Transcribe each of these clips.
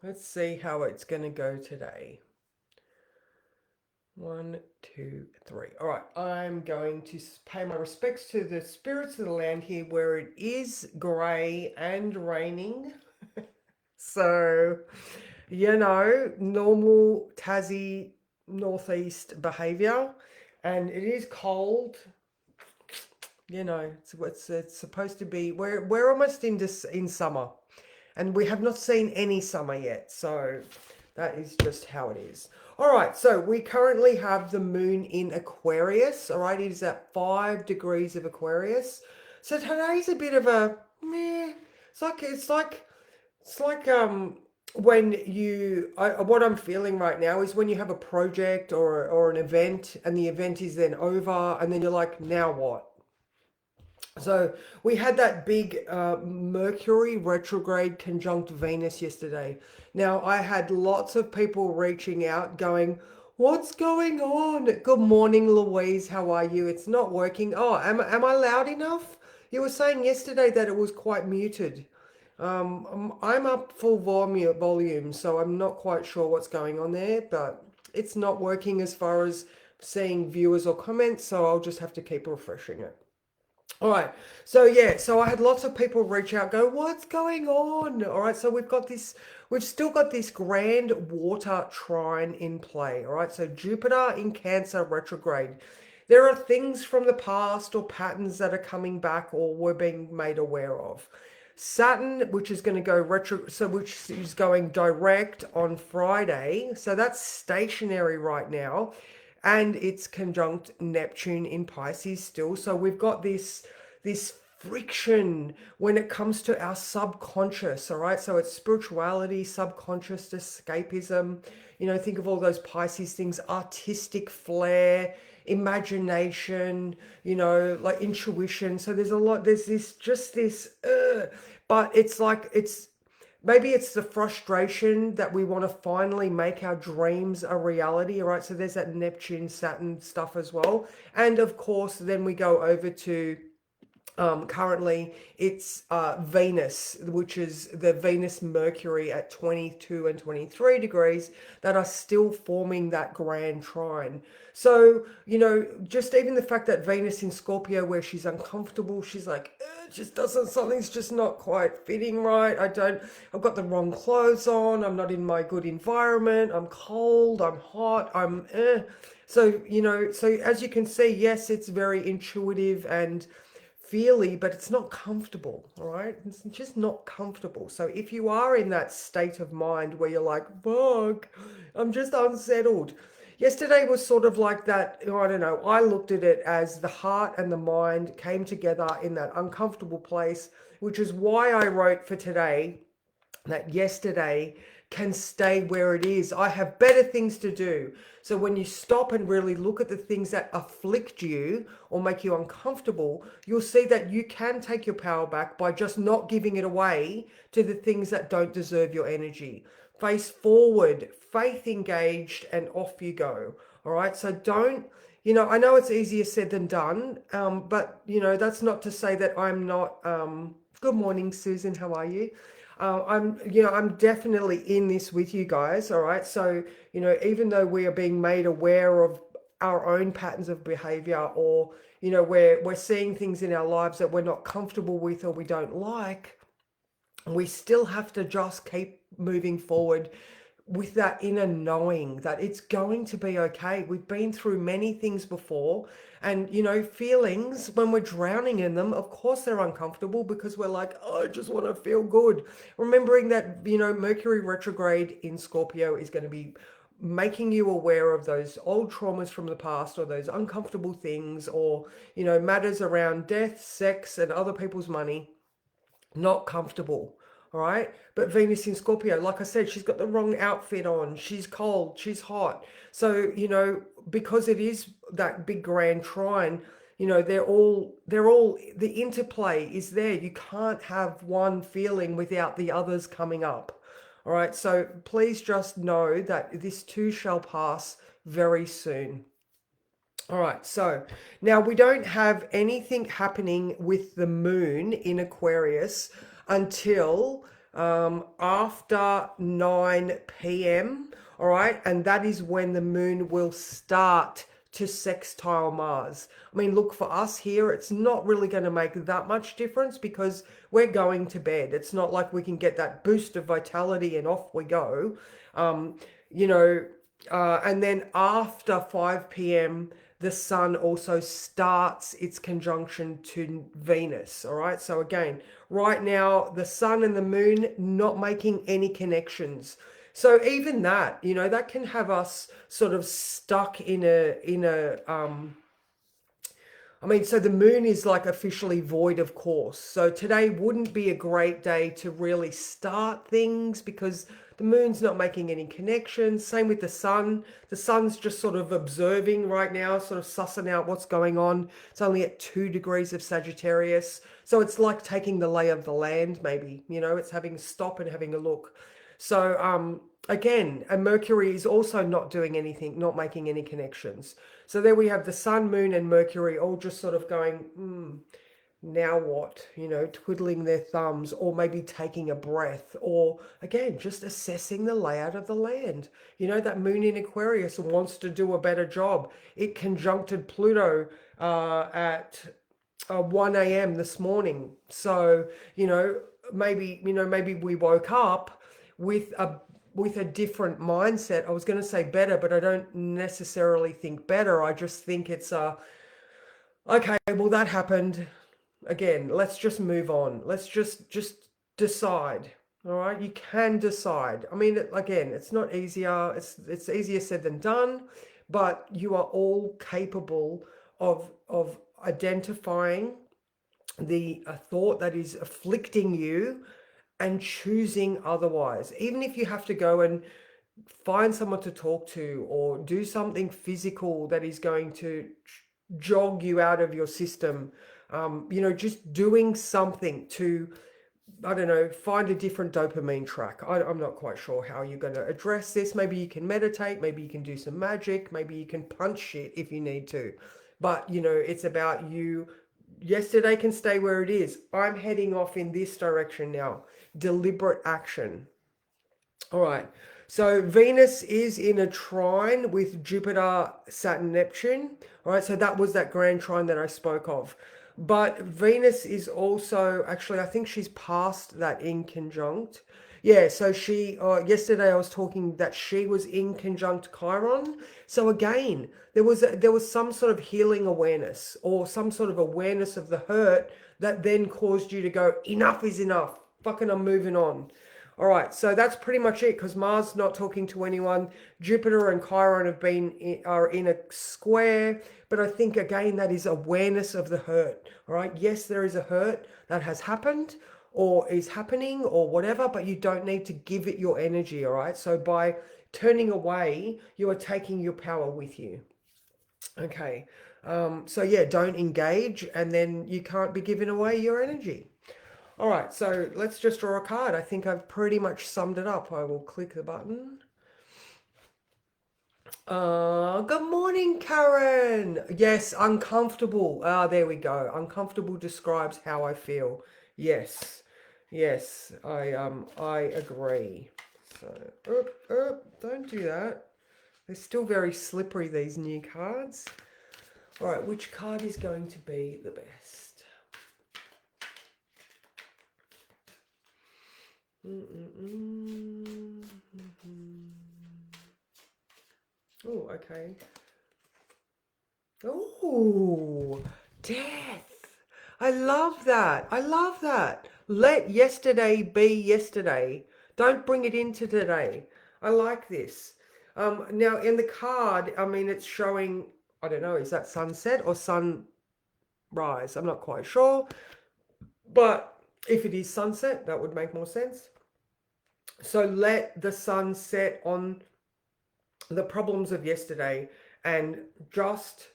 Let's see how it's going to go today. 1, 2, 3. All right, I'm going to pay my respects to the spirits of the land here where it is grey and raining. So, normal Tassie northeast behavior. And it is cold. It's supposed to be. We're almost in summer, and we have not seen any summer yet. So that is just how it is. All right. So we currently have the moon in Aquarius. All right. It is at 5 degrees of Aquarius. So today's a bit of a meh. It's like when what I'm feeling right now is when you have a project or an event and the event is then over and then you're like, now what? So we had that big Mercury retrograde conjunct Venus yesterday. Now I had lots of people reaching out going, "What's going on? Good morning, Louise. How are you? It's not working. Oh, am I loud enough? You were saying yesterday that it was quite muted. I'm up full volume, so I'm not quite sure what's going on there, but it's not working as far as seeing viewers or comments, so I'll just have to keep refreshing it. All right. So yeah, so I had lots of people reach out, go, what's going on? All right. So we've still got this grand water trine in play. All right. So Jupiter in Cancer retrograde. There are things from the past or patterns that are coming back or we're being made aware of. Saturn, which is going to go which is going direct on Friday. So that's stationary right now, and it's conjunct Neptune in Pisces still. So we've got this friction when it comes to our subconscious. All right, so it's spirituality, subconscious, escapism. Think of all those Pisces things: artistic flair, imagination, like intuition. So there's a lot. There's this, but it's like maybe it's the frustration that we want to finally make our dreams a reality. All right, so there's that Neptune Saturn stuff as well. And of course then we go over to currently it's Venus, which is the Venus Mercury at 22 and 23 degrees that are still forming that grand trine. So, just even the fact that Venus in Scorpio, where she's uncomfortable, she's like, just doesn't, something's just not quite fitting right. I've got the wrong clothes on. I'm not in my good environment. I'm cold. I'm hot. So as you can see, yes, it's very intuitive and feely, but it's not comfortable. All right, it's just not comfortable. So if you are in that state of mind where you're like, fuck, I'm just unsettled. Yesterday was sort of like that. I don't know, I looked at it as the heart and the mind came together in that uncomfortable place, which is why I wrote for today that yesterday can stay where it is. I have better things to do. So when you stop and really look at the things that afflict you or make you uncomfortable, you'll see that you can take your power back by just not giving it away to the things that don't deserve your energy. Face forward, faith engaged, and off you go. All right. So I know it's easier said than done, but that's not to say that I'm not. Good morning, Susan. How are you? I'm definitely in this with you guys. All right. So, even though we are being made aware of our own patterns of behavior, or, we're seeing things in our lives that we're not comfortable with or we don't like, we still have to just keep moving forward with that inner knowing that it's going to be okay. We've been through many things before, and feelings, when we're drowning in them, of course they're uncomfortable because we're like, oh, I just want to feel good. Remembering that, Mercury retrograde in Scorpio is going to be making you aware of those old traumas from the past or those uncomfortable things, or matters around death, sex, and other people's money. Not comfortable. All right. But Venus in Scorpio, like I said, she's got the wrong outfit on. She's cold. She's hot. So, because it is that big grand trine, they're all, the interplay is there. You can't have one feeling without the others coming up. All right. So please just know that this too shall pass very soon. All right, so now we don't have anything happening with the moon in Aquarius until after 9 p.m. All right. And that is when the moon will start to sextile Mars. I mean, look, for us here, it's not really going to make that much difference because we're going to bed. It's not like we can get that boost of vitality and off we go. Um, you know, and then after 5 p.m., the sun also starts its conjunction to Venus. All right. So again, right now, the sun and the moon not making any connections. So even that, that can have us sort of stuck I mean, so the moon is like officially void of course. So today wouldn't be a great day to really start things because the moon's not making any connections. Same with the sun. The sun's just sort of observing right now, sort of sussing out what's going on. It's only at 2 degrees of Sagittarius. So it's like taking the lay of the land, maybe, it's having a stop and having a look. So again, and Mercury is also not doing anything, not making any connections. So there we have the sun, moon, and Mercury all just sort of going, now what? Twiddling their thumbs, or maybe taking a breath, or again, just assessing the layout of the land. That moon in Aquarius wants to do a better job. It conjuncted Pluto at 1 a.m. this morning. So, maybe we woke up with a different mindset. I was going to say better, but I don't necessarily think better. I just think it's okay, well that happened. Again, let's just move on. Let's just decide. All right, you can decide. I mean, again, it's not easier. It's easier said than done, but you are all capable of identifying the thought that is afflicting you and choosing otherwise. Even if you have to go and find someone to talk to or do something physical that is going to jog you out of your system, just doing something to, I don't know, find a different dopamine track. I'm not quite sure how you're going to address this. Maybe you can meditate, maybe you can do some magic, maybe you can punch shit if you need to. But, it's about you. Yesterday can stay where it is. I'm heading off in this direction now. Deliberate action. All right. So Venus is in a trine with Jupiter, Saturn, Neptune. All right. So that was that grand trine that I spoke of. But Venus is also, actually, I think she's past that in conjunct. Yeah, so yesterday I was talking that she was in conjunct Chiron. So again, there was some sort of healing awareness or some sort of awareness of the hurt that then caused you to go, enough is enough. Fucking I'm moving on. All right, so that's pretty much it because Mars not talking to anyone. Jupiter and Chiron are in a square, but I think again that is awareness of the hurt. All right, yes, there is a hurt that has happened or is happening or whatever, but you don't need to give it your energy. All right, so by turning away, you are taking your power with you. Okay, so yeah, don't engage, and then you can't be giving away your energy. All right, so let's just draw a card. I think I've pretty much summed it up. I will click the button. Good morning, Karen. Yes, uncomfortable. There we go. Uncomfortable describes how I feel. Yes, yes, I agree. So, don't do that. They're still very slippery, these new cards. All right, which card is going to be the best? Oh, okay. Oh, death. I love that. I love that. Let yesterday be yesterday. Don't bring it into today. I like this. Now in the card, I mean, it's showing, I don't know, is that sunset or sunrise? I'm not quite sure. But if it is sunset, that would make more sense. So let the sun set on the problems of yesterday and just,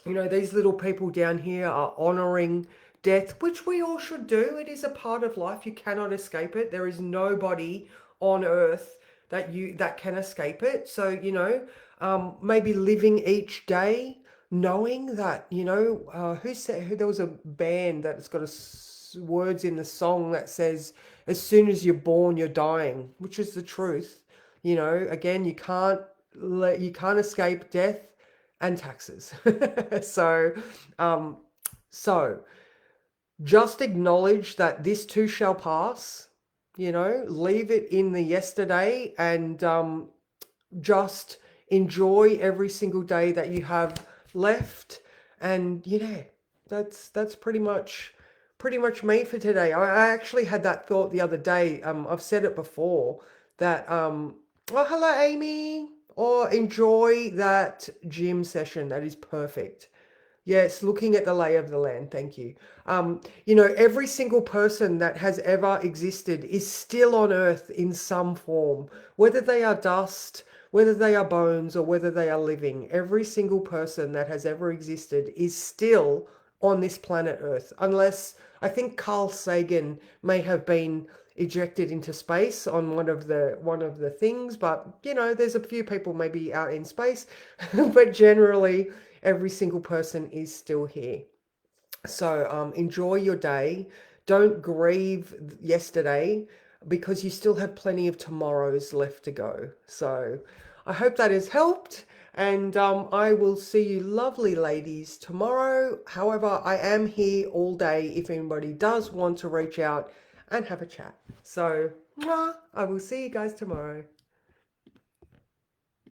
these little people down here are honoring death, which we all should do. It is a part of life. You cannot escape it. There is nobody on earth that can escape it. So, maybe living each day knowing that, who there was a band that's got a words in the song that says, as soon as you're born, you're dying, which is the truth. You know, again, you can't escape death and taxes. So, um, so just acknowledge that this too shall pass. You know, leave it in the yesterday, and just enjoy every single day that you have left. And that's pretty much me for today. I actually had that thought the other day. I've said it before that oh, hello Amy, or enjoy that gym session. That is perfect. Yes, looking at the lay of the land. Thank you. Every single person that has ever existed is still on Earth in some form, whether they are dust, whether they are bones, or whether they are living. Every single person that has ever existed is still on this planet Earth, unless I think Carl Sagan may have been ejected into space on one of the things, but there's a few people maybe out in space, but generally every single person is still here. So enjoy your day. Don't grieve yesterday, because you still have plenty of tomorrows left to go. So I hope that has helped. And I will see you lovely ladies tomorrow. However, I am here all day if anybody does want to reach out and have a chat. So, I will see you guys tomorrow.